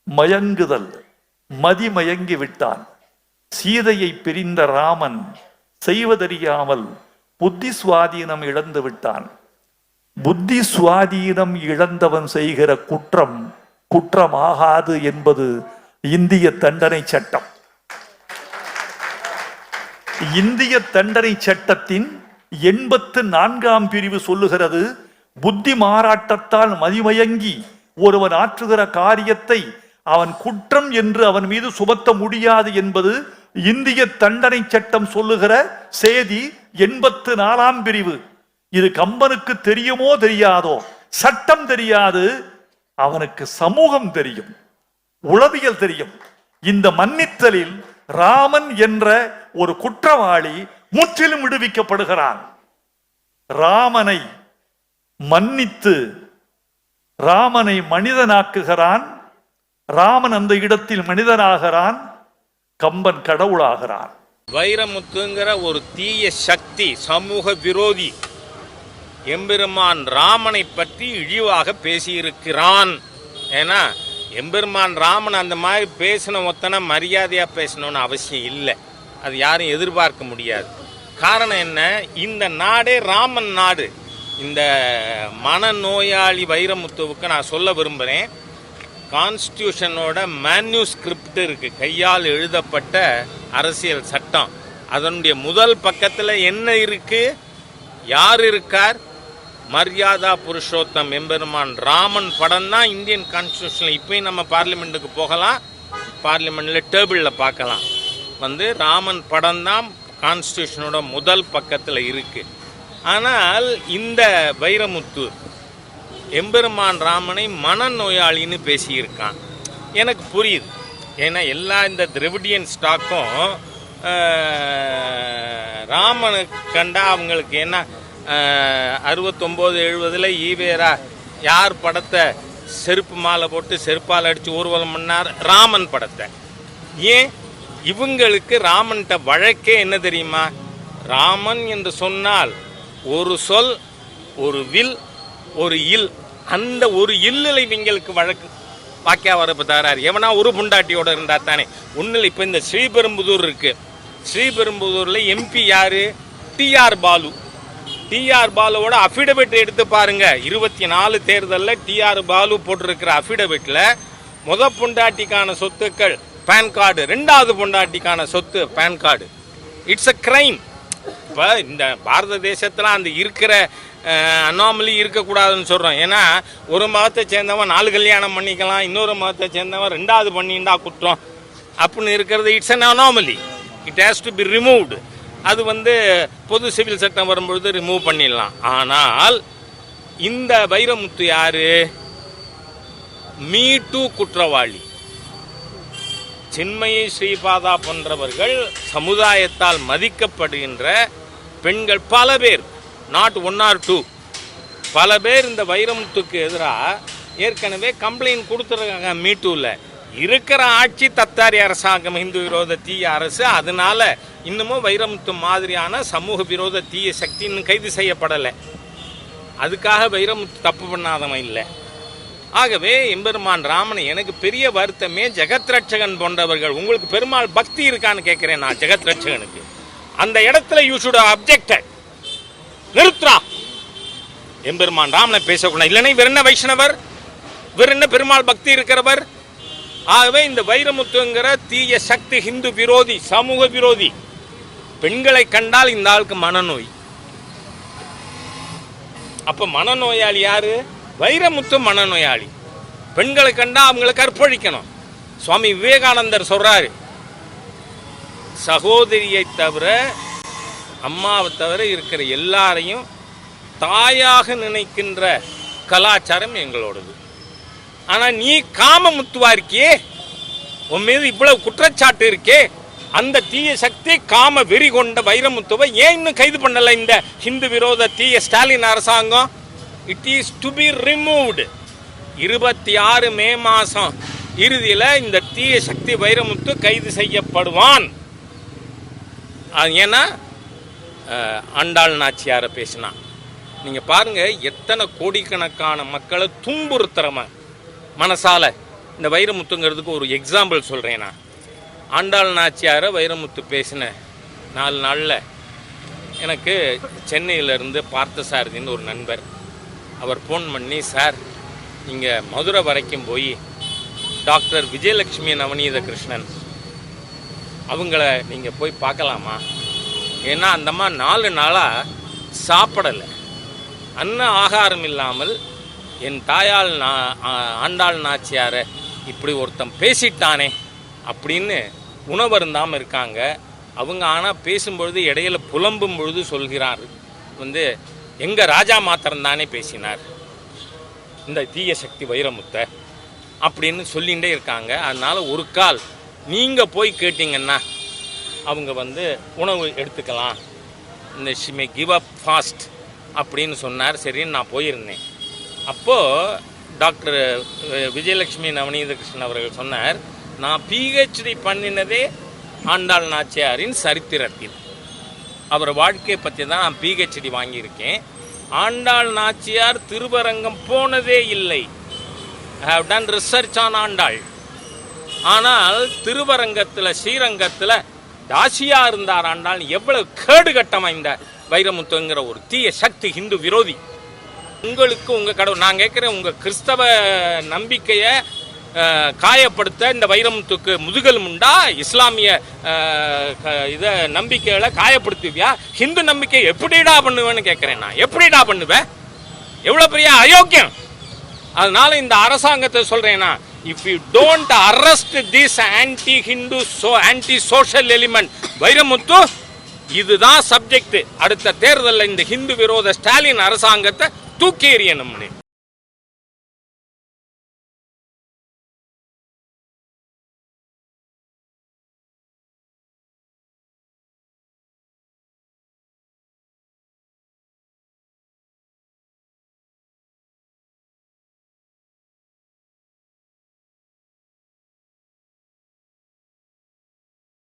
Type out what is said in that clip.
மயங்குதல், மதிமயங்கி விட்டான். சீதையை பிரிந்த ராமன் செய்வதறியாமல் புத்தி சுவாதீனம் இழந்து விட்டான். புத்தி சுவாதீனம் இழந்தவன் செய்கிற குற்றம் குற்றமாகாது என்பது இந்திய தண்டனை சட்டம். இந்திய தண்டனை சட்டத்தின் 84ஆம் பிரிவு சொல்லுகிறது, புத்தி மாறாட்டத்தால் மதிமயங்கி ஒருவன் ஆற்றுகிற காரியத்தை அவன் குற்றம் என்று அவன் மீது சுமத்த முடியாது என்பது இந்திய தண்டனை சட்டம் சொல்லுகிற செய்தி. 84ஆம் பிரிவு. இது கம்பனுக்கு தெரியுமோ தெரியாதோ, சட்டம் தெரியாது, அவனுக்கு சமூகம் தெரியும், உளவியல் தெரியும். இந்த மன்னித்தலில் ராமன் என்ற ஒரு குற்றவாளி முற்றிலும் விடுவிக்கப்படுகிறான். ராமனை மன்னித்து ராமனை மனிதனாக்குகிறான். ராமன் அந்த இடத்தில் மனிதனாகிறான், கம்பன் கடவுளாகிறான். வைரமுத்துங்கிற ஒரு தீய சக்தி, சமூக விரோதி எம்பெருமான் ராமனை பற்றி இழிவாக பேசியிருக்கிறான். ஏன்னா எம்பெருமான் ராமன் அந்த மாதிரி பேசின ஒத்தனை மரியாதையாக பேசணும்னு அவசியம் இல்லை. அது யாரும் எதிர்பார்க்க முடியாது. காரணம் என்ன? இந்த நாடே ராமன் நாடு. இந்த மனநோயாளி வைரமுத்துவுக்கு நான் சொல்ல விரும்புகிறேன், கான்ஸ்டியூஷனோட மேன்யூஸ்கிரிப்ட் இருக்கு, கையால் எழுதப்பட்ட அரசியல் சட்டம். அதனுடைய முதல் பக்கத்தில் என்ன இருக்கு? யார் இருக்கார்? மரியாதா புருஷோத்தம் எம்பெருமான் ராமன் படம் தான் இந்தியன் கான்ஸ்டியூஷனில். இப்பயும் நம்ம பார்லிமெண்ட்டுக்கு போகலாம், பார்லிமெண்ட்டில் டேபிளில் பார்க்கலாம். ராமன் படம் தான் கான்ஸ்டியூஷனோட முதல் பக்கத்தில் இருக்கு. ஆனால் இந்த வைரமுத்து எம்பெருமான் ராமனை மனநோயாளின்னு பேசியிருக்கான். எனக்கு புரியுது. ஏன்னா எல்லா இந்த திராவிடியன் ஸ்டாக்கும் ராமனு கண்டா அவங்களுக்கு என்ன 69-70 ஈவேரா யார் படத்தை செருப்பு மாலை போட்டு செருப்பால் அடித்து ஊர்வலம் பண்ணார்? ராமன் படத்தை. ஏன் இவங்களுக்கு ராமன்கிட்ட வழக்கே என்ன தெரியுமா? ராமன் என்று சொன்னால் ஒரு சொல், ஒரு வில், ஒரு இல். அந்த ஒரு இல்லில் இவங்களுக்கு வழக்கு வாக்கியா வரப்பு தராரு. எவனா ஒரு புண்டாட்டியோட இருந்தா தானே. ஒன்றில் இப்போ இந்த ஸ்ரீபெரும்புதூர் இருக்கு. ஸ்ரீபெரும்புதூரில் எம்பி யாரு? டிஆர் பாலு. டிஆர் பாலுவோட அஃபிடவிட் எடுத்து பாருங்க. 24 தேர்தலில் டிஆர் பாலு போட்டிருக்கிற அஃபிடவிட்ல முத பொண்டாட்டிக்கான சொத்துக்கள் பேன் கார்டு, 2வது பொண்டாட்டிக்கான சொத்து pan card. It's a crime. இப்போ இந்த பாரத தேசத்தில் அந்த இருக்கிற அனாமலி இருக்கக்கூடாதுன்னு சொல்கிறோம். ஏன்னா ஒரு மதத்தை சேர்ந்தவன் 4 கல்யாணம் பண்ணிக்கலாம், இன்னொரு மதத்தை சேர்ந்தவன் 2வது பண்ணிண்டா குற்றம் அப்படின்னு இருக்கிறது. It's an anomaly. It has to be removed. அது பொது சிவில் சட்டம் வரும்பொழுது ரிமூவ் பண்ணிடலாம். ஆனால் இந்த வைரமுத்து யாரு? மீ டூ குற்றவாளி. சின்மயி ஸ்ரீபாதா போன்றவர்கள் சமுதாயத்தால் மதிக்கப்படுகின்ற பெண்கள் பல பேர், நாட் 1 or 2, பல பேர் இந்த வைரமுத்துக்கு எதிராக ஏற்கனவே கம்ப்ளைண்ட் கொடுத்துருக்காங்க. மீ டூவில் இருக்கிற ஆட்சி தத்தாரி அரசாங்கம், இந்து விரோத தீய அரசு. அதனால இன்னமும் வைரமுத்து மாதிரியான சமூக விரோத தீய சக்தி இன்னும் கைது செய்யப்படலை. அதுக்காக வைரமுத்து தப்பு பண்ணாதவன் இல்லை. ஆகவே எம்பெருமான் ராமன் எனக்கு பெரிய வருத்தமே ஜெகத் ரட்சகன் போன்றவர்கள். உங்களுக்கு பெருமாள் பக்தி இருக்கான்னு கேட்கிறேன் நான். ஜெகத் ரட்சகனுக்கு அந்த இடத்துல யூ ஷுட் அப்ஜெக்டட். நிறுத்துறா, எம்பெருமான் ராமனை பேசக்கூடாது. இல்லைன்னா இவர் என்ன வைஷ்ணவர்? இவர் என்ன பெருமாள் பக்தி இருக்கிறவர்? ஆகவே இந்த வைரமுத்துங்கிற தீய சக்தி ஹிந்து விரோதி, சமூக விரோதி. பெண்களை கண்டால் இந்த ஆளுக்கு மனநோய். அப்ப மனநோயாளி யாரு? வைரமுத்து மனநோயாளி. பெண்களை கண்டா அவங்களுக்கு அர்ப்பணிக்கணும். சுவாமி விவேகானந்தர் சொல்றாரு, சகோதரியை தவிர, அம்மாவை தவிர இருக்கிற எல்லாரையும் தாயாக நினைக்கின்ற கலாச்சாரம் எங்களோடது. ஆனா நீ காமமுத்துவா இருக்கியே, உன் மீது இவ்வளவு குற்றச்சாட்டு இருக்கே, அந்த தீய சக்தி காம வெறி கொண்ட வைரமுத்துவை ஏன் இன்னும் கைது பண்ணல இந்த ஹிந்து விரோத தீய ஸ்டாலின் அரசாங்கம்? It is to be removed. 26 மே மாதம் இறுதியில் இந்த தீய சக்தி வைரமுத்து கைது செய்யப்படுவான். ஏன்னா ஆண்டாள் நாச்சியாரை பேசினான். நீங்கள் பாருங்கள், எத்தனை கோடிக்கணக்கான மக்களை துன்புறுத்துறவன் மனசால இந்த வைரமுத்துங்கிறதுக்கு ஒரு எக்ஸாம்பிள் சொல்கிறேன். நான் ஆண்டாள் நாச்சியாரை வைரமுத்து பேசின 4 நாளில் எனக்கு சென்னையிலேருந்து பார்த்தசாரதின்னு ஒரு நண்பர், அவர் ஃபோன் பண்ணி, சார் நீங்கள் மதுரை வரைக்கும் போய் டாக்டர் விஜயலட்சுமி நவநீத கிருஷ்ணன் அவங்கள நீங்கள் போய் பார்க்கலாமா? ஏன்னா அந்தம்மா 4 நாளாக சாப்பிடலை, அன்ன ஆகாரம் இல்லாமல் என் தாயால் ஆண்டாள் நாச்சியாரை இப்படி ஒருத்தன் பேசிட்டானே அப்படின்னு உணவருந்தாமல் இருக்காங்க. அவங்க ஆனால் பேசும்பொழுது இடையில புலம்பும் பொழுது சொல்கிறார், எங்கள் ராஜா மாத்திரம்தானே பேசினார் இந்த தீய சக்தி வைரமுத்தை அப்படின்னு சொல்லிகிட்டே இருக்காங்க. அதனால் ஒரு கால் நீங்கள் போய் கேட்டிங்கன்னா அவங்க உணவு எடுத்துக்கலாம், இந்த she may give up fast அப்படின்னு சொன்னார். சரின்னு நான் போயிருந்தேன். அப்போது டாக்டர் விஜயலட்சுமி நவநீத கிருஷ்ணன் அவர்கள் சொன்னார், நான் பிஹெச்டி பண்ணினதே ஆண்டாள் நாச்சியாரின் சரித்திரத்தில், அவர் வாழ்க்கையை பற்றி தான் நான் பிஹெச்டி வாங்கியிருக்கேன். ஆண்டாள் நாச்சியார் திருவரங்கம் போனதே இல்லை. I have done research on Andal. ஆனால் திருவரங்கத்தில் ஸ்ரீரங்கத்தில் தாசியா இருந்தார் ஆண்டாள். எவ்வளவு கேடுகட்டமா இந்த வைரமுத்துங்கிற ஒரு தீய சக்தி ஹிந்து விரோதி. உங்களுக்கு உங்கள் கடவுள், நான் கேட்குறேன், உங்கள் கிறிஸ்தவ நம்பிக்கையை காயப்படுத்த இந்த வைரமுத்துக்கு முதுகல் உண்டா? இஸ்லாமிய இதை நம்பிக்கைகளை காயப்படுத்துவியா? ஹிந்து நம்பிக்கை எப்படிடா பண்ணுவேன்னு கேட்குறேன் நான். எப்படிடா பண்ணுவேன்? எவ்வளோ பெரிய அயோக்கியம்! அதனால இந்த அரசாங்கத்தை சொல்றேன்னா, if you don't arrest this anti Hindu anti social element Vairamuthu, இதுதான் சப்ஜெக்ட். அடுத்த தேர்தலில் இந்த ஹிந்து விரோத ஸ்டாலின் அரசாங்கத்தை தூக்கி எறியணும்னு